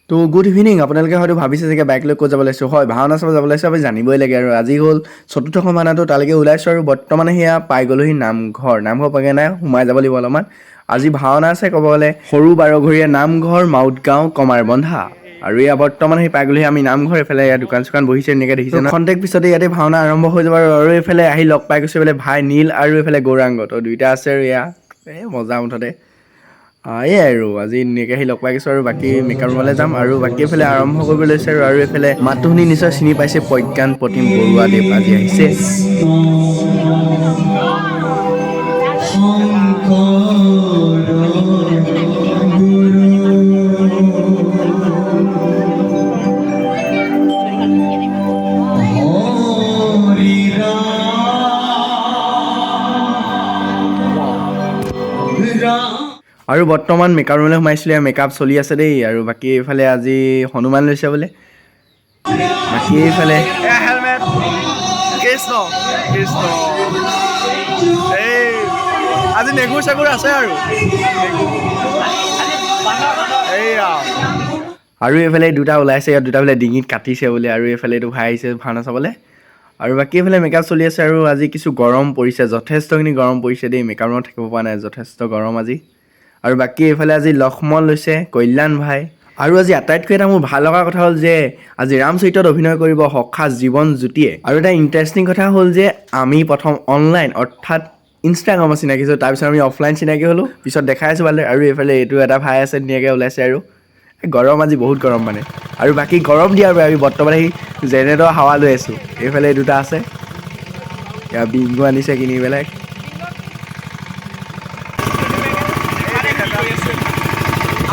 তো good evening. আপোনালোকে হয়তো ভাবিছে চাগে বাইক লৈ ক'ত যাব লাগিছোঁ। হয়, ভাওনা চাব যাব লাগিছোঁ, আপুনি জানিবই লাগে। আৰু আজি হ'ল চতুৰ্থ ভাওনাটো, তালৈকে ওলাইছোঁ আৰু বৰ্তমানে সেয়া পাই গ'লোহি নামঘৰ পোৱাগৈ নাই, সোমাই যাব লাগিব অলপমান। আজি ভাওনা আছে, ক'ব গ'লে সৰু বাৰঘৰীয়া নামঘৰ মাউতগাঁও কমাৰবন্ধা। আৰু এয়া বৰ্তমান পাই গ'লোহি আমি নামঘৰ। এইফালে ইয়াত দোকান চোকান বহিছে, এনেকৈ দেখিছে ন। খন্তেক পিছতে ইয়াতে ভাওনা আৰম্ভ হৈ যাব। আৰু এইফালে আহি লগ পাই গৈছোঁ এইফালে ভাই নীল আৰু এইফালে গৌৰাংগ। তো দুইটা আছে আৰু এয়া মজা মুঠতে। এয়াই আৰু আজি এনেকৈ আহি লগ পাই গৈছোঁ। আৰু বাকী মেকআপ ৰুমলৈ যাম। আৰু বাকী এইফালে আৰম্ভ কৰিব লৈছে। আৰু এইফালে মাতটো শুনি নিশ্চয় চিনি পাইছে, প্ৰজ্ঞান প্ৰতিম বৰুৱাদেৱ আজি আহিছে। আৰু বৰ্তমান মেকআপ ৰুমলৈ সোমাইছিলোঁ, মেকআপ চলি আছে দেই। আৰু বাকী এইফালে আজি হনুমান লৈছে বোলে। বাকী এইফালে হেলমেট কৃষ্ণ কৃষ্ণ এই আজি নেগুৰ চেগুৰ আছে আৰু এইয়া। আৰু এইফালে দুটা ওলাইছে, ইয়াত দুটা বোলে ডিঙিত কাটিছে বোলে। আৰু এইফালে এইটো ভাই আহিছে ভাওনা চাবলৈ। আৰু বাকী এইফালে মেকআপ চলি আছে। আৰু আজি কিছু গৰম পৰিছে, যথেষ্টখিনি গৰম পৰিছে দেই। মেকআপ ৰুমত থাকিব পৰা নাই, যথেষ্ট গৰম আজি। আৰু বাকী এইফালে আজি লক্ষ্মণ লৈছে কল্যাণ ভাই। আৰু আজি আটাইতকৈ এটা মোৰ ভাল লগা কথা হ'ল যে আজি ৰামচৰিত্ৰত অভিনয় কৰিব সখা জীৱন জ্যোতিয়ে। আৰু এটা ইণ্টাৰেষ্টিং কথা হ'ল যে আমি প্ৰথম অনলাইন অৰ্থাৎ ইনষ্টাগ্ৰামত চিনাকি হৈছোঁ, তাৰপিছত আমি অফলাইন চিনাকি হ'লোঁ। পিছত দেখাই আছোঁ ভালদৰে। আৰু এইফালে এইটো এটা ভাই আছে, ধুনীয়াকৈ ওলাইছে। আৰু গৰম আজি বহুত গৰম মানে। আৰু বাকী গৰম দিয়াৰ বাবে আমি বৰ্তমান আহি জেনেৰেটৰ হাৱা লৈ আছোঁ। এইফালে দুটা আছে, এয়া বিংগো আনিছে কিনি পেলাই।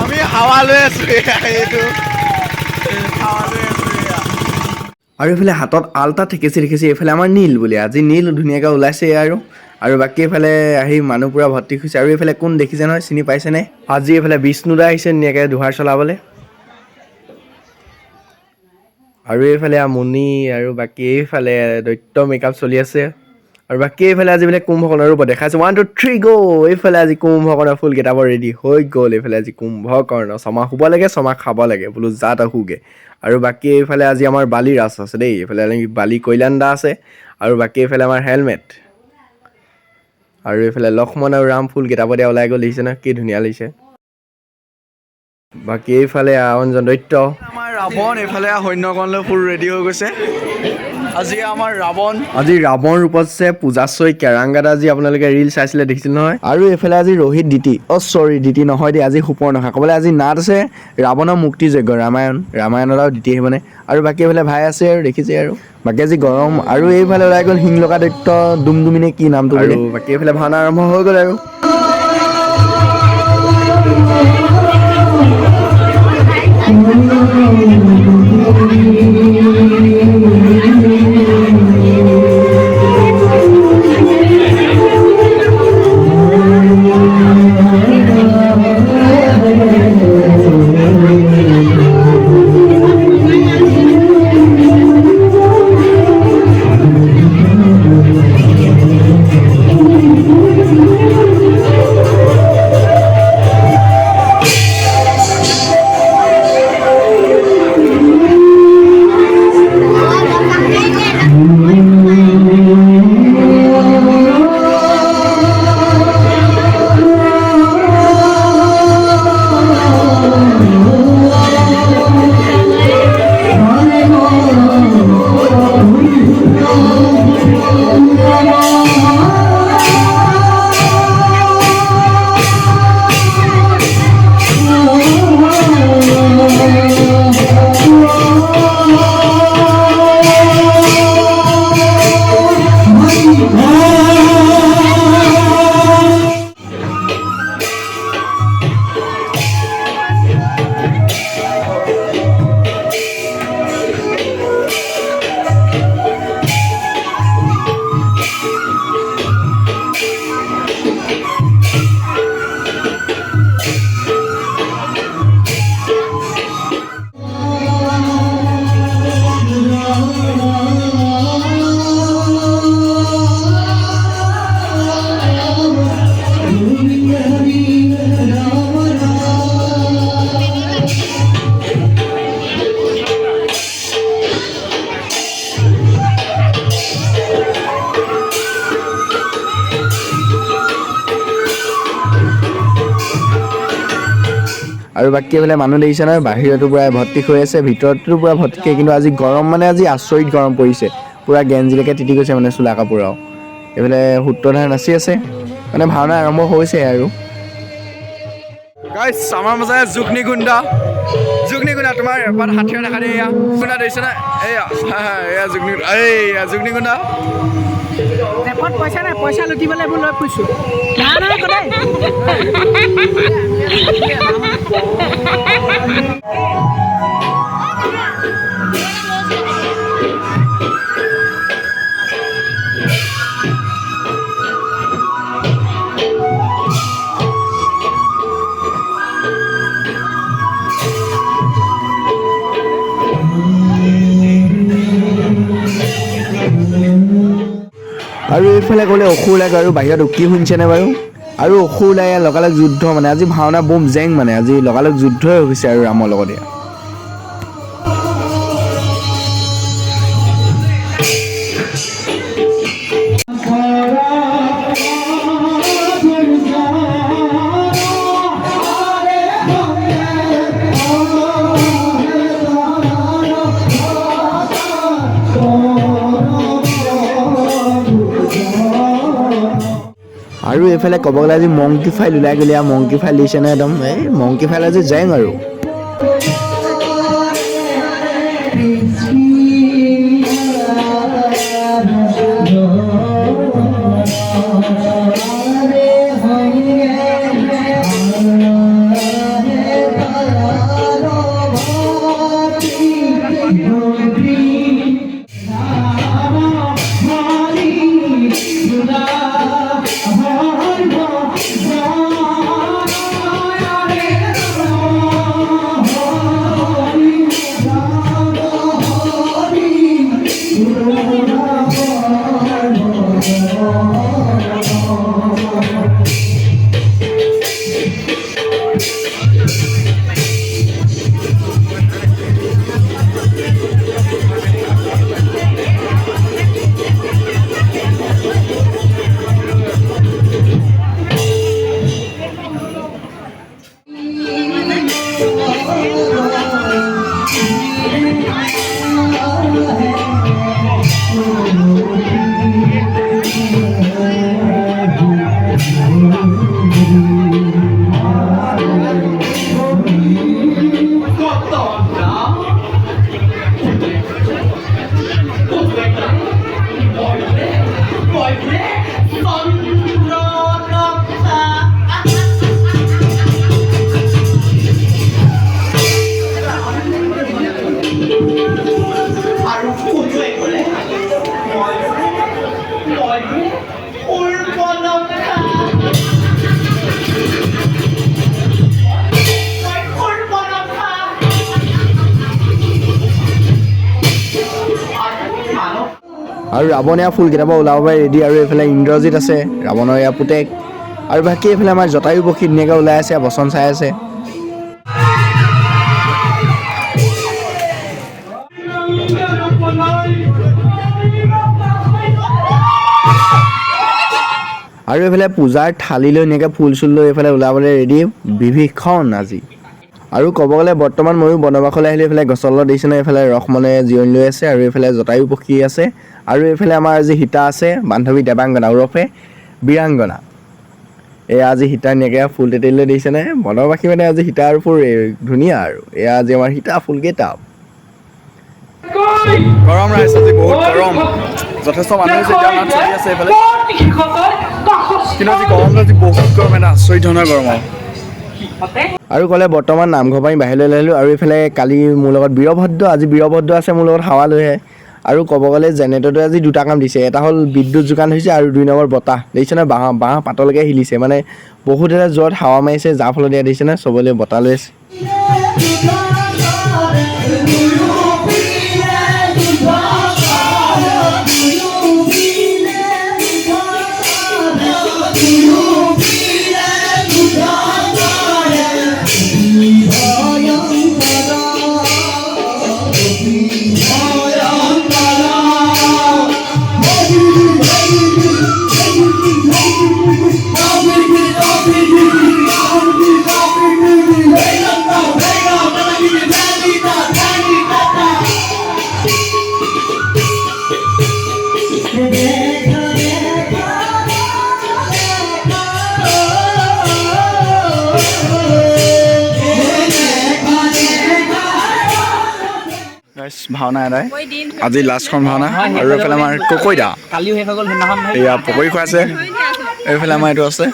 আমি হাৱা লৈ আছোঁ, এইটো হাৱা লৈ আছোঁ। আৰু এইফালে হাতত আলতা ঠেকেচি এইফালে আমাৰ নীল বুলি, আজি নীল ধুনীয়াকৈ ওলাইছে। আৰু বাকী এইফালে আহি মানুহ পূৰা ভৰ্তি হৈছে। আৰু এইফালে কোন দেখিছে নহয়, চিনি পাইছেনে? আজি এইফালে বিষ্ণুদা আহিছে ধুনীয়াকৈ দোহাৰ চলাবলৈ। আৰু এইফালে মুনি। আৰু বাকী এইফালে দৈত্য মেকআপ চলি আছে। আৰু বাকী এইফালে আজি বোলে কুম্ভকৰ্ণৰ ৰূপত দেখাইছোঁ 1 2 3 গো। এইফালে আজি কুম্ভকৰ্ণৰ ফুল কেইটাবৰ ৰেডি হৈ গ'ল। এইফালে আজি কুম্ভকৰ্ণ ছমাহ শুব লাগে, ছমাহ খাব লাগে, বোলো যা তই শুগে। আৰু বাকী এইফালে আজি আমাৰ বালি ৰাস আছে দেই। এইফালে বালি কল্যাণ দা আছে। আৰু বাকী এইফালে আমাৰ হেলমেট। আৰু এইফালে লক্ষ্মণ আৰু ৰাম ফুল কেইটাব দিয়া ওলাই গ'ল, দেখিছে নহয় কি ধুনীয়া লাগিছে। বাকী এইফালে অঞ্জন দৈত্য, আমাৰ ৰাৱণ। এইফালে সৈন্যগণলৈ ফুল ৰেডি হৈ গৈছে। আজি আমাৰ ৰাৱণ, আজি ৰাৱণ ৰূপত আছে পূজাশ্বৰী কেৰাংগাত। আজি আপোনালোকে ৰিল চাইছিলে, দেখিছিল নহয়। আৰু এইফালে আজি ৰোহিত দিতি, দিতি নহয় দেই, আজি সুপৰ্ণখা। ক'বলৈ আজি নাট আছে ৰাৱণৰ মুক্তিযজ্ঞ, ৰামায়ণত আৰু দিতি আহিবনে। আৰু বাকী এইফালে ভাই আছে আৰু দেখিছে। আৰু বাকী আজি গৰম। আৰু এইফালে ওলাই গ'ল শিংলকা দৈত্য ডুমডুমিনে কি নামটো। আৰু বাকী এইফালে ভাওনা আৰম্ভ হৈ গ'ল। আৰু আৰু বাকী এইফালে মানুহ দেখিছে নহয়, বাহিৰতো পূৰা ভৰ্তি হৈ আছে, ভিতৰতো পূৰা ভৰ্তি, কিন্তু আজি গৰম মানে আজি আচৰিত গৰম পৰিছে, পূৰা গেঞ্জিলৈকে তিতি গৈছে মানে চোলা কাপোৰ। এইফালে সূত্ৰধাৰ নাচি আছে, মানে ভাওনা আৰম্ভ হৈছে আৰু। গাইছ আমাৰ মাজে যুগ্নিগুণ্ডা তোমাৰ এপাত হাতীৰে দেখা দিয়ে, এয়া গুণ্ডা দেখিছে না, এয়া যুগ্নিগুণ্ডা। এপত পইচা নাই, পইচা লুটিবলৈ এইবোৰ লৈ ফুৰিছোঁ। আৰু এইফালে গ'লে অসুৰ লাগে, আৰু বাহিৰত উকি শুনিছেনে বাৰু? আৰু অসুৰ লাগে, লগালগ যুদ্ধ, মানে আজি ভাওনা বম জেং, মানে আজি লগালগ যুদ্ধই হৈছে আৰু ৰামৰ লগতে। আৰু এইফালে ক'ব গ'লে আজি মংকি ফাইল ওলাই গ'লে, মংকি ফাইল দিছে নে একদম, এই মংকি ফাইল আজি জেং আৰু। আৰু ৰাৱণীয়া ফুল কেতিয়াবা ওলাব পাৰে ৰেডি, আৰু এইফালে ইন্দ্ৰজিৎ আছে, ৰাৱণৰ এয়া পুতেক, আৰু বাকী এইফালে আমাৰ জটায়ু পক্ষী ধুনীয়াকৈ ওলাই আছে, বচন চাই আছে। আৰু এইফালে পূজাৰ থালি লৈ ধুনীয়াকৈ ফুল চুল লৈ এইফালে ওলাবলৈ ৰেডি বিভীষণ আজি। আৰু ক'ব গ'লে বৰ্তমান ময়ো বনবাসলৈ আহিলোঁ, এইফালে গছৰ তলত দেখিছোঁ নহয়, এইফালে ৰসমনে জিৰণি লৈ আছে, আৰু এইফালে জটায়ু পক্ষী আছে, আৰু এইফালে আমাৰ আজি সীতা আছে, বান্ধৱী দেৱাংগনা ওৰফে বীৰাংগনা। এয়া আজি সীতা ধুনীয়াকৈ ফুল তেতেলী লৈ দেখিছেনে, বনবাসী মানে আজি সীতাৰ ফুল ধুনীয়া, আৰু এয়া আজি আমাৰ সীতা ফুলকেইটা। গৰম ৰাইজ আজি বহুত গৰম, যথেষ্ট মানুহ হৈছে, এতিয়া নাট চলি আছে এইফালে, কিন্তু আজি গৰমটো আজি বহুত গৰম, এটা আচৰিত ধৰণৰ গৰম। আৰু ক'লে বৰ্তমান নামঘৰ পৰা বাহিৰলৈ আহিলোঁ, আৰু এইফালে কালি মোৰ লগত বীৰভদ্ৰ, আজি বীৰভদ্ৰ আছে মোৰ লগত হাৱা লৈহে। আৰু ক'ব গ'লে জেনেৰেটৰটোৱে আজি দুটা কাম দিছে, এটা হ'ল বিদ্যুৎ যোগান ধৰিছে, আৰু 2 নম্বৰ বতাহ দেখিছেনে, বাঁহ পাতলৈকে হিলিছে, মানে বহুত এটা জোৰত হাৱা মাৰিছে, যাৰ ফলত দিয়া দেখিছেনে চবলৈ বতাহ লৈ আছে। ভাওনা এটাই আজি লাষ্টখন ভাওনা আৰু এইফালে আমাৰ ককৈদা কালিও শেষ হৈ গ'ল সেইদিনাখন এয়া পকৰি খুৱাইছে এইফালে আমাৰ এইটো আছে